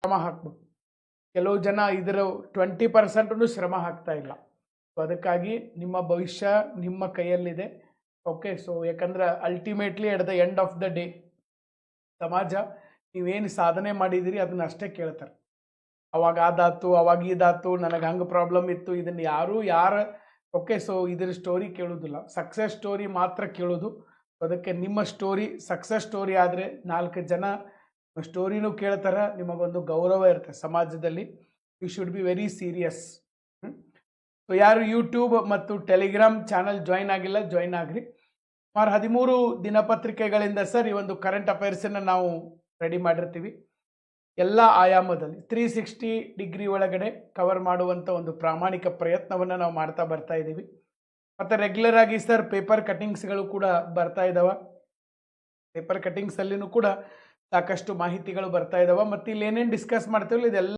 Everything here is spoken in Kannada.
ಶ್ರಮ ಹಾಕ್ಬೇಕು. ಕೆಲವು ಜನ ಇದರ 20% ಶ್ರಮ ಹಾಕ್ತಾ ಇಲ್ಲ. ಸೊ ಅದಕ್ಕಾಗಿ ನಿಮ್ಮ ಭವಿಷ್ಯ ನಿಮ್ಮ ಕೈಯಲ್ಲಿದೆ. ಓಕೆ, ಸೊ ಯಾಕಂದ್ರೆ ultimately at the end of the day ಸಮಾಜ ನೀವೇನು ಸಾಧನೆ ಮಾಡಿದ್ದೀರಿ ಅದನ್ನ ಅಷ್ಟೇ ಕೇಳ್ತಾರೆ. ಅವಾಗ ಅದಾತು, ಅವಾಗ ಇದಾತು, ನನಗೆ ಹಂಗೆ ಪ್ರಾಬ್ಲಮ್ ಇತ್ತು, ಇದನ್ನು ಯಾರು ಓಕೆ, ಸೊ ಇದ್ರ ಸ್ಟೋರಿ ಕೇಳೋದಿಲ್ಲ, ಸಕ್ಸಸ್ ಸ್ಟೋರಿ ಮಾತ್ರ ಕೇಳೋದು. ಅದಕ್ಕೆ ನಿಮ್ಮ ಸ್ಟೋರಿ ಸಕ್ಸಸ್ ಸ್ಟೋರಿ ಆದರೆ 4 ಜನ ಸ್ಟೋರಿನೂ ಕೇಳ್ತಾರೆ, ನಿಮಗೊಂದು ಗೌರವ ಇರುತ್ತೆ ಸಮಾಜದಲ್ಲಿ. You should be very serious. So ಯಾರು ಯೂಟ್ಯೂಬ್ ಮತ್ತು ಟೆಲಿಗ್ರಾಮ್ ಚಾನಲ್ ಜಾಯಿನ್ ಆಗಿಲ್ಲ, ಜಾಯಿನ್ ಆಗ್ರಿ. ಸುಮಾರು 13 ದಿನಪತ್ರಿಕೆಗಳಿಂದ ಸರ್ ಈ ಒಂದು ಕರೆಂಟ್ ಅಫೇರ್ಸನ್ನು ನಾವು ರೆಡಿ ಮಾಡಿರ್ತೀವಿ. ಎಲ್ಲ ಆಯಾಮದಲ್ಲಿ 360 ಡಿಗ್ರಿ ಒಳಗಡೆ ಕವರ್ ಮಾಡುವಂಥ ಒಂದು ಪ್ರಾಮಾಣಿಕ ಪ್ರಯತ್ನವನ್ನು ನಾವು ಮಾಡ್ತಾ ಬರ್ತಾ ಇದ್ದೀವಿ. ಮತ್ತು ರೆಗ್ಯುಲರ್ ಆಗಿ ಸರ್ ಪೇಪರ್ ಕಟಿಂಗ್ಸ್ಗಳು ಕೂಡ ಬರ್ತಾ ಇದ್ದಾವೆ. ಪೇಪರ್ ಕಟಿಂಗ್ಸಲ್ಲಿನೂ ಕೂಡ ಸಾಕಷ್ಟು ಮಾಹಿತಿಗಳು ಬರ್ತಾ ಇದ್ದಾವೆ. ಮತ್ತು ಇಲ್ಲಿ ಏನೇನು ಡಿಸ್ಕಸ್ ಮಾಡ್ತೀವಲ್ಲ ಇದೆಲ್ಲ